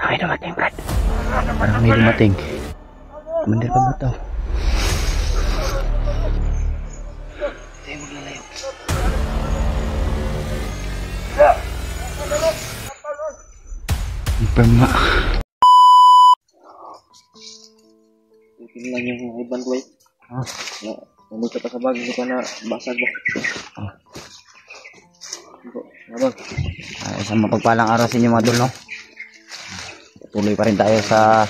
May dumating, Brad. Parang may dumating. Commander pa mo to. Tayo maglalayo. Perma. Mungkin lang yung ibang ko eh. Namuta pa sa bag, hindi pa na basag ba? Abang. Isang mapagpalang araw sa inyo mga dul, no? Tuloy pa rin tayo sa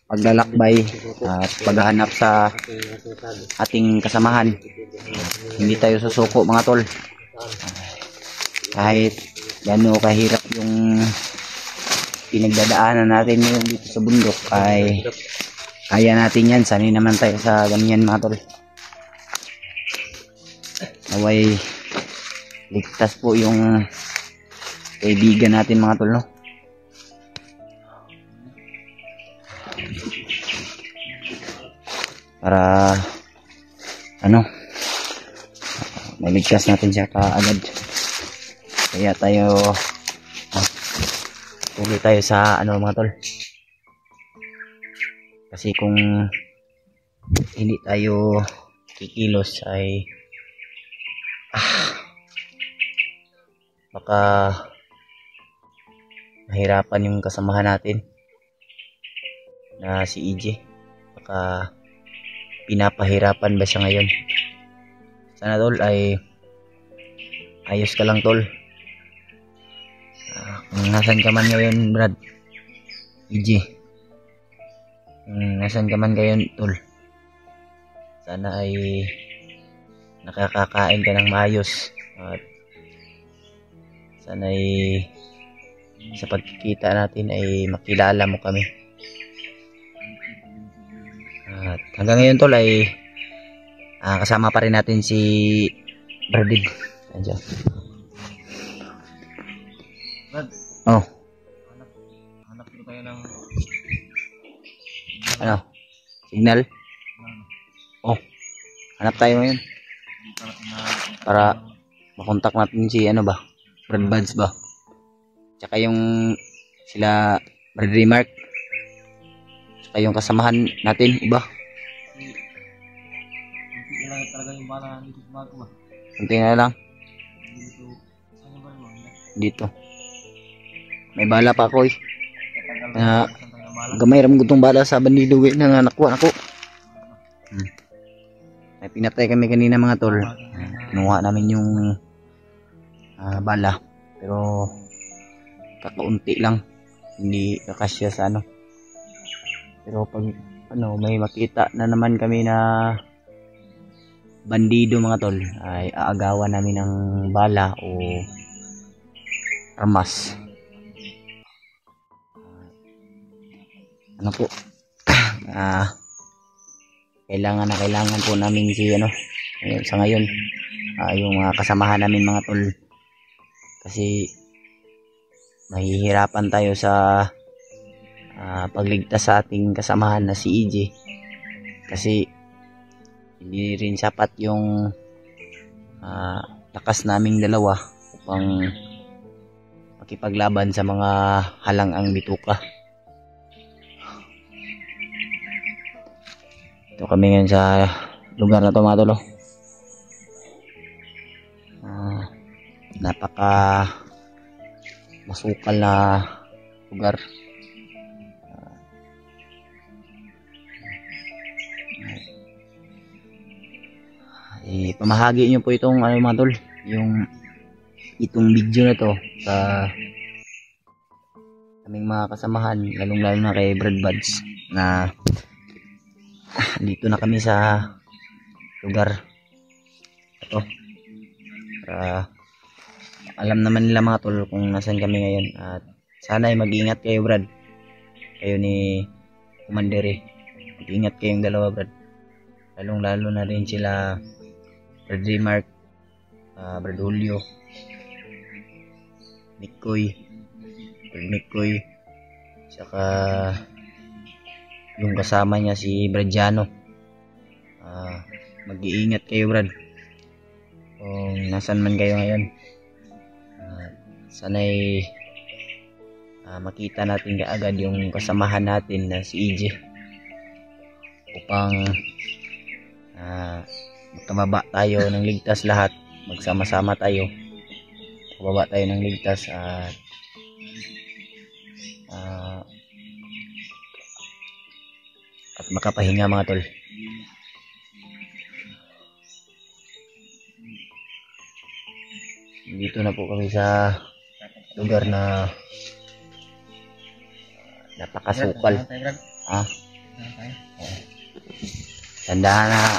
paglalakbay at paghahanap sa ating kasamahan. Hindi tayo susuko mga tol. Kahit gano'n kahirap yung pinagdadaanan natin ngayon dito sa bundok, ay kaya natin yan. Sanay naman tayo sa ganyan mga tol. Naway ligtas po yung kaibigan natin mga tol, no? Para maligtas natin siya kaagad. Kaya tayo tuloy tayo sa mga tol. Kasi kung hindi tayo kikilos ay baka mahirapan yung kasamahan natin na si EJ. Baka pinapahirapan ba siya ngayon. Sana tol ay ayos ka lang tol. Kung nasan ka man ngayon Brad, EJ, kung nasan ka man ngayon tol, sana ay nakakakain ka ng maayos. At sana ay sa pagkikita natin ay makilala mo kami. At hanggang ngayon tol ay kasama pa rin natin si Bradid. Andiyan. Brad. Oh. Hanap ko tayo ng signal. Oh. Hanap tayo ngayon. Para makontak natin si Brad Buds ba? Tsaka yung sila Brad Remark. Tsaka yung kasamahan natin iba. Kunti lang talaga yung bala dito sa bago ba? Kunti na lang. Dito. May bala pa ako eh. Gamay ram gutong bala sa bandido eh na nakuha ako. May pinatay kami kanina mga tol. Kinuha namin yung bala. Pero kakaunti lang. Hindi kakasya sa Pero pag may makita na naman kami na bandido mga tol, ay aagawan namin ng bala o armas. Kailangan po namin si sa ngayon yung mga kasamahan namin mga tol, kasi mahihirapan tayo sa pagligtas sa ating kasamahan na si EJ, kasi hindi rin sapat yung lakas naming dalawa upang makipaglaban sa mga halang-ang bituka. Ito kami ngayon sa lugar na to mga tolo. Napaka masukal na lugar. Pamahagi nyo po itong mga tol, itong video na to sa aming mga kasamahan, lalong lalo na kay Brad Buds, na dito na kami sa lugar ito. Alam naman nila mga tol kung nasan kami ngayon, at sana ay mag-ingat kayo Brad, kayo ni Commander mag-ingat kayong dalawa Brad, lalong lalo na rin sila Brad Remark, Brad Julio, Brad Mikoy, saka yung kasama niya si Brad Jano. Mag-iingat kayo Brad kung nasan man kayo ngayon. Sana'y makita natin kaagad yung kasamahan natin na si EJ upang magkababa tayo ng ligtas lahat, magsama-sama tayo, kababa tayo ng ligtas at makapahinga mga tol. Dito na po kami sa lugar na napakasukal. Tandaan na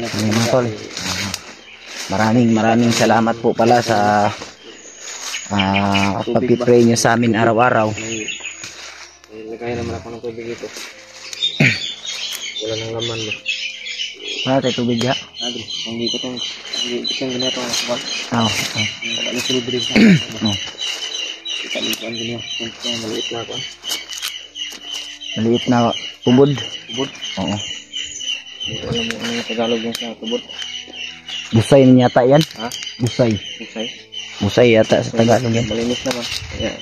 mga tol. Maraming salamat po pala sa pag-pray nyo sa amin araw-araw. Lagay naman ako ng tubig ito. Wala nang laman mo. Wala tayo tubig ha? Hindi ko itong ganito ang nakabal. Wala na sulod rin. Ikalikuan din yun. Maliit na ako. Maliit na tubod? Tubod? Oo. Hindi ko alam mo ano yung Tagalog yung sa tubod. Busay na yata yan? Ha? Busay. Busay? Busay yata sa Tagalog yan. Malinis naman. Kaya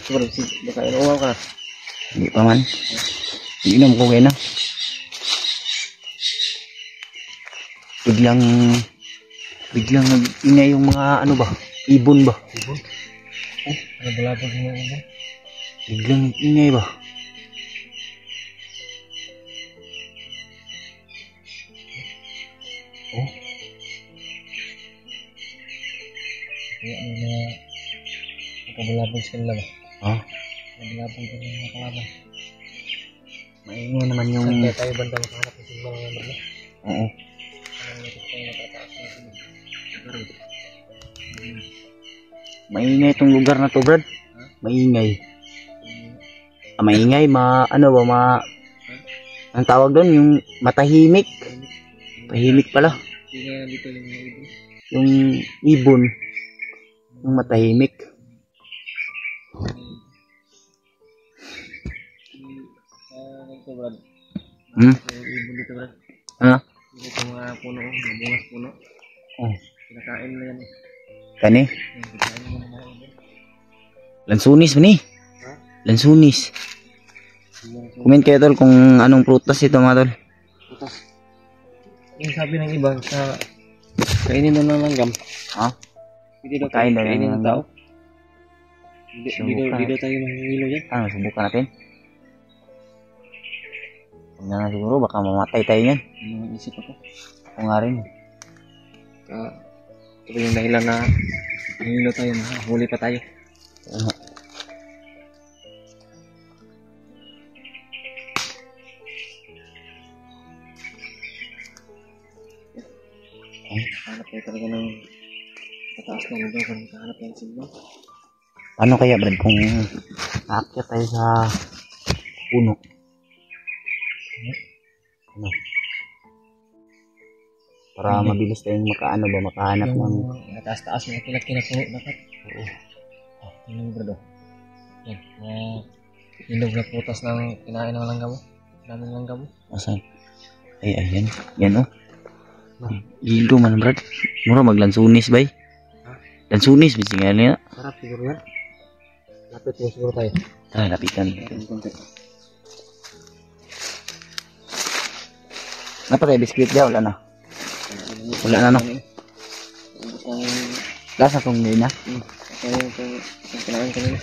siguro, baka inuwaw ka. Hindi pa man. Inom ko kayo na. Biglang nag-ingay yung mga ano ba? Ibon ba? Ibon? Ano balabag mo ibon? Biglang ingay ba? Oh. Kaya ano na nakabalabag sa kanila ba? Ha? Nakabalabag sa mga kalaban. Maingay naman yung... Saan kaya tayo banda makahanap ng mga number na? Oo. Maingay itong lugar na to, Brad. Maingay. Maingay, ang tawag doon, yung matahimik. Tahimik pala. Dito yung mga ibon. Yung ibon. Yung matahimik. Ito, Brad. Hmm? Yung ibon dito, Brad. Ha? Dito mga puno, mabungas puno. Oh. Kinakain na yan eh. Kani? Kinakain na mga ibon. Lansunis ba ni? Ha? Lansunis. Comment kayo tol kung anong prutas ito mga tol. Putas. Yung sabi ng iba sa kainin na ng langgam. Ha? Hindi daw Kain daw kainin ng ng tao. Subukan. Hindi daw tayo mahihilo dyan. Subukan natin. Huwag na siguro, baka mamatay tayo yan. Ano isip ako? Ako nga rin. Ito yung dahilan na mahihilo tayo, huli pa tayo. Hanap tayo talaga ng mataas na lugar kung hanap tayo signal. Paano kaya Brad kung aakyat tayo sa puno? Ano? Para mabilis tayong makahanap ng... Mataas-taas na kilat-kilat puno dapat. Oo. Tingnan mo Brad. Yan. Ilog na putas ng kinain ng langgam mo. Daming langgam mo. Asan? Ay, ayan. Yan oh. Ildo man Brad. Mura maglansunis bay. Lansunis bising nga niya. Sarap siguro yan. Lapit mo siguro tayo. Tara, lapitan. Napakay biskuit dia wala na. Wala na no. Lasa kong ngayon na. Kaya yung kinain kanina.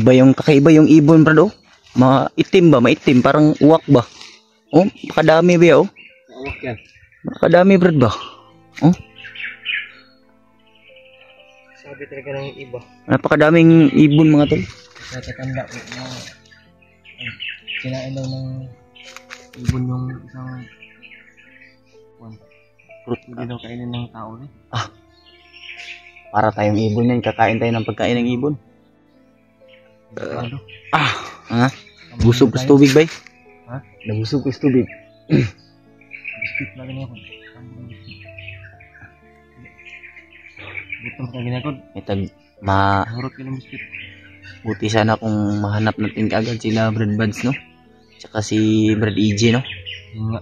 Yun, kakaiba yung ibon Brad oh. Maitim ba? Maitim parang uwak ba? Oh, pakadami ba oh? Uwak yan. Pakadami Brad ba? Oh. Sabi talaga ng iba. Napakadaming ibon mga tol. Natatanda ko na kinain daw ng ibon yung isang fruit. Hindi daw kainin ng tao eh. Para tayong ibon yan, kakain tayo ng pagkain ng ibon. Busog ko sa tubig bay. Ha? Nabusog ko sa tubig. Biscuit na rin ako. ito mga ginagod. Itag ma Hurot ka ng biskit. buti sana kung mahanap natin kaagad sila Brad Buds, no? Tsaka si Brad EJ, no? Yung nga.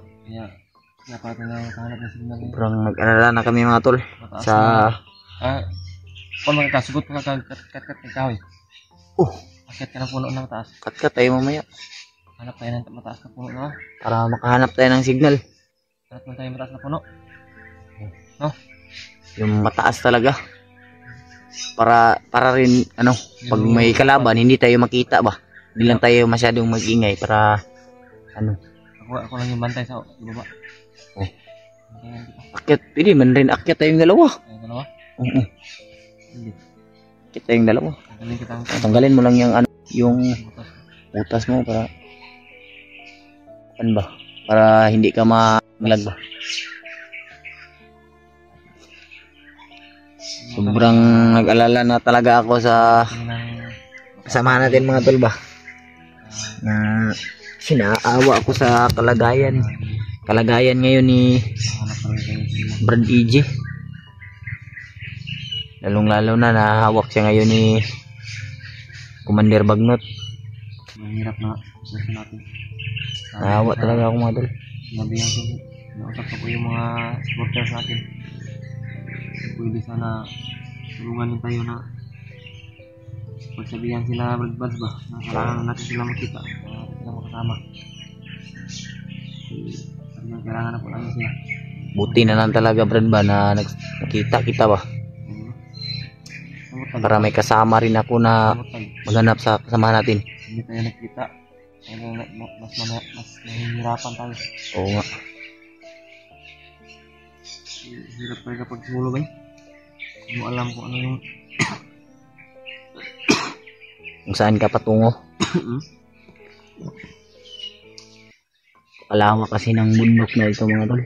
Kaya pa na kahanap na signal. Sobrang nag-alala na kami mga tol. Mataas Sa kung makakasugot ka kat ikaw eh. Akyat ka ng puno na mataas. Kat tayo mamaya Hanap tayo ng mataas na puno na. para makahanap tayo ng signal. Hanap mo tayo mataas na puno. No? Yung mataas talaga. Para rin pag may kalaban hindi tayo makita ba. Hindi lang tayo masyadong mag-ingay para Ako lang yung bantay sa baba. Akyat, pwede man rin akyat tayong dalawa. Ayun dalawa? Oo. Hindi. Akyat tayong dalawa. Tanggalin kita ang Tanggalin mo lang yung butas mo para para hindi ka maglag ba. Sobrang nag-alala na talaga ako sa kasama natin mga tol ba. Na sinaawa ako sa kalagayan ngayon ni Brad EJ. Lalong-lalo na nahawak siya ngayon ni Commander Bagnot. mahirap na sitwasyon natin. Nahawa talaga ako mga tol. Sinabihan ko, nausap ko yung mga supporters natin. Pwede sana tulungan din tayo na pagsabihan sila Brad Buds ba na kailangan natin sila makita, sila makasama. Kailangan na po namin sila. Buti na lang talaga Brad ba na nakita kita ba. Para may kasama rin ako na maghanap sa kasama natin. Hindi tayo nakita. Mas nahihirapan tayo. Oo nga. Hirap tayo kapag sumulog eh. Hindi mo alam kung ano yung Kung saan ka patungo. Kalawak kasi ng bundok na ito mga tol.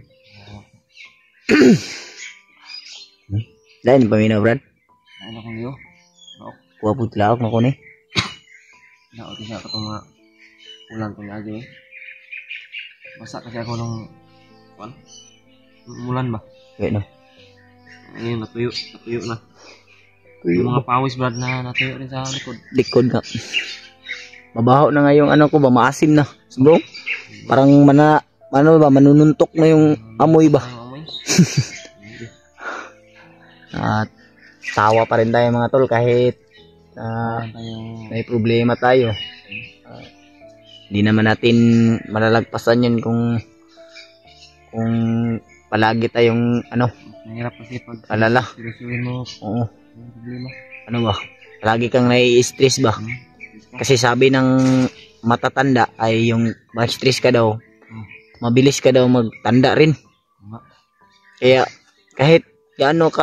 Dahil paminaw Brad. ano kung iyo. Kuha po tilaok na ko ni. Naot siya katong mga ulan ko niya eh. Basa kasi ako nung umulan ba? Kaya no. Ayun, natuyo na. Yung mga pawis Brad na natuyo rin sa likod. Likod nga. Mabaho na nga yung ko ba, maasim na. Bro, parang manununtok na yung amoy ba. Amoy. At tawa pa rin tayo mga tol kahit may problema tayo. Hindi naman natin malalagpasan yun kung palagi tayong Mahirap kasi pag alala. seryosohin mo Oo. yung problema. Ba? Palagi kang nai-stress ba? Kasi sabi ng matatanda ay yung ma-stress ka daw, mabilis ka daw magtanda rin. Kaya kahit gaano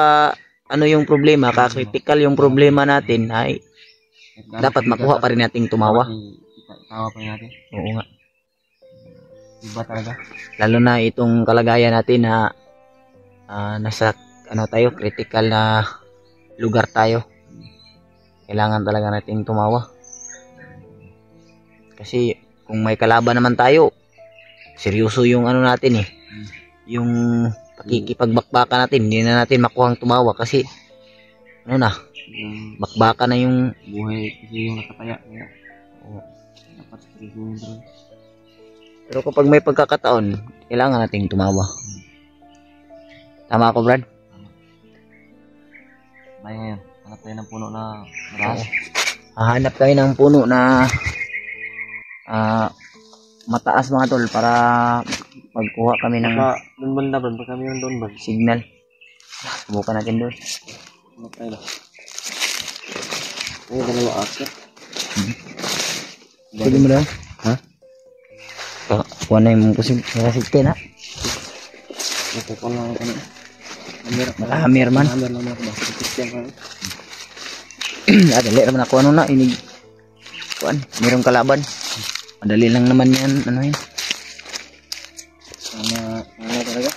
yung problema, ka-critical yung problema natin ay dapat makuha pa rin nating tumawa. Tawa pa rin natin. Oo nga. Iba talaga. Lalo na itong kalagayan natin na nasa tayo, critical na lugar tayo. Kailangan talaga nating tumawa. Kasi kung may kalaban naman tayo, seryoso yung natin eh. Yung pakikipagbakbaka natin, hindi na natin makuhang tumawa kasi bakbaka na yung buhay kasi yung nakataya. Oo. Dapat seryosohin talaga. Pero kapag may pagkakataon, kailangan nating tumawa. Tama ako, Brad? Tayo ngayon, hanap tayo ng puno na mataas. Hahanap tayo ng puno na mataas mga tol para magkuha kami ng doon banda ba? Baka kami yung doon ba? signal. Subukan natin doon. Hanap tayo na. Ay, dalawa akit. Sige mo daw. Ha? Kuha na yung kasi na. Ito ko lang ako na. Nakahamir man. Nakahamir lang ako ba? Kristiyan ka. Dali naman ako na inig. Kuan, mayroong kalaban. Madali lang naman yan, yun. Sana talaga.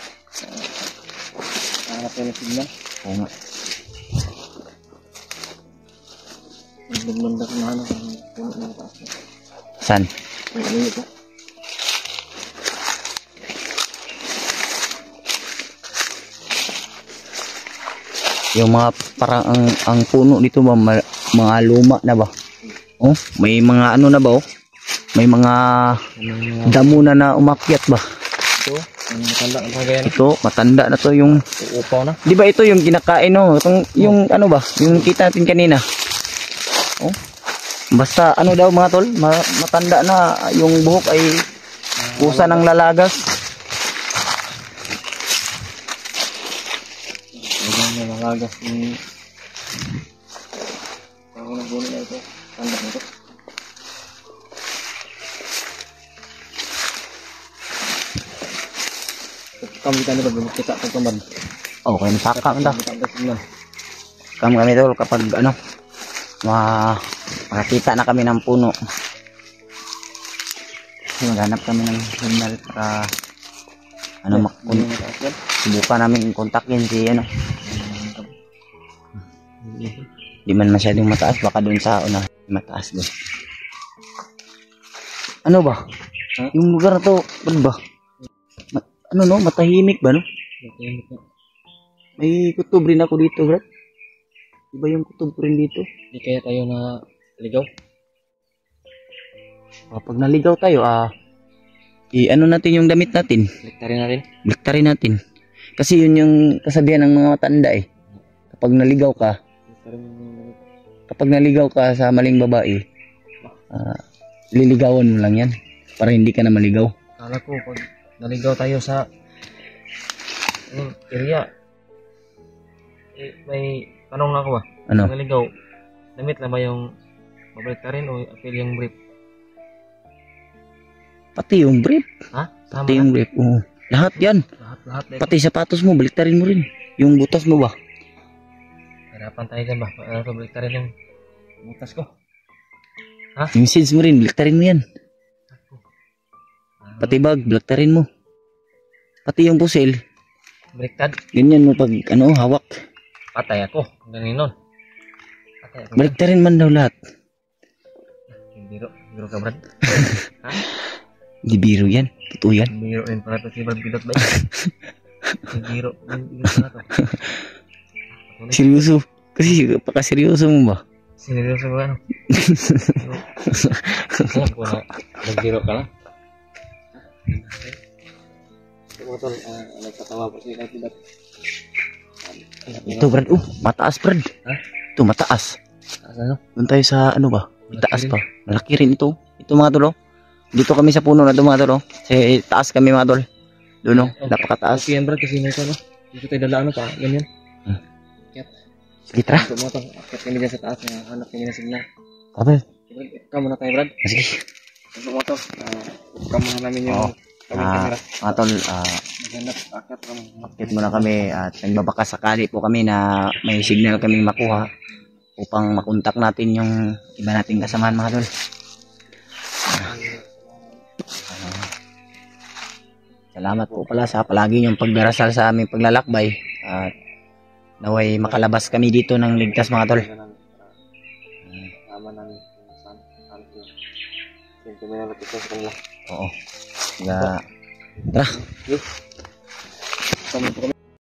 Hanap tayo ng signal. Oo nga. Nagbanda ko na hanap ang puno na mataas. Saan? Ano ito? Yung mga parang ang puno dito ba mga luma na ba? Oh, may mga ano na ba oh? May mga damo na umakyat ba? Ito, ang matanda ang kagayan. Ito, matanda na to yung Uupaw na. di ba ito yung kinakain no? Itong, yung ano ba? Yung kita natin kanina. Oh. Basta ano daw mga tol, matanda na yung buhok ay kusa ng lalagas. Ang lalagas ni ako ng buno na ito. Tanda na ito. Kami kita ni bago kita pag kamad. Okay, nasaka man ta. Kita Kami tol kapag ano makakita na kami ng puno. Maghanap kami ng signal para ano subukan namin kontakin si ano. Di man masyadong mataas, baka doon sa una mataas doon. Ano ba? Huh? Yung lugar na to, ano ba? Ano no, matahimik ba no? May kutob rin ako dito, bro. Iba yung kutob rin dito. Di kaya tayo na ligaw? Pag naligaw tayo, ano natin yung damit natin? Liktarin natin. Bliktarin natin. Kasi yun yung kasabihan ng mga matanda eh. Kapag naligaw ka sa maling babae, liligawan mo lang yan para hindi ka na maligaw. Kala ko pag naligaw tayo sa area, may tanong lang ako ba? Ano? Pag naligaw, damit lang ba yung babaliktarin o apil yung brief? Pati yung brief. Ha? Tama Pati na? yung brief. Oo. Lahat yan. Lahat. Pati sapatos mo, baliktarin mo rin. Yung butas mo ba? Harapan tayo dyan ba? Babaliktarin yung butas ko. Yung seeds mo rin, baliktarin mo yan. Pati bag, baliktarin mo. Pati yung pusil, Baliktad. ganyan mo pag hawak. Patay ako. Ganun nun. Patay ako. Baliktarin man daw lahat. Biro ka, Brad. Ha? Di biro yan. Totoo yan. Biro rin pala ito si Brad Pilot ba? Biro pala ito. Seryoso. Kasi pakaseryoso mo ba? Sineryoso ba ano? Alam ko na nagbiro ka lang. Ito tol, nagtatawa po siya kay Pilot. Ito Brad, mataas Brad. Ha? Ito mataas. Ano? Doon tayo sa ano ba? Itaas pa. Malaki rin ito. Ito mga tol. Dito kami sa puno na ito mga tol. Sa taas kami mga tol. Doon napakataas. Okay yan Brad kasi may ito no. Dito tayo dala ano pa, ganyan. Sige tara. Ito mo ito, akit kami dyan sa taas na hanap kami na signal. Kapal. Ikaw muna tayo Brad. Sige. Ito mo ito, ikaw muna namin yung camera. Mga tol, Maghanap, akit kami. akit muna kami at nagbabaka sakali po kami na may signal kaming makuha upang makontak natin yung iba nating kasamahan mga tol. Salamat po pala sa palagi yung pagdarasal sa aming paglalakbay at naway makalabas kami dito ng ligtas mga tol. Tama namin saan ko. Siyempre may nalat ito sa kanila. Oo. Tara. Kami po kami.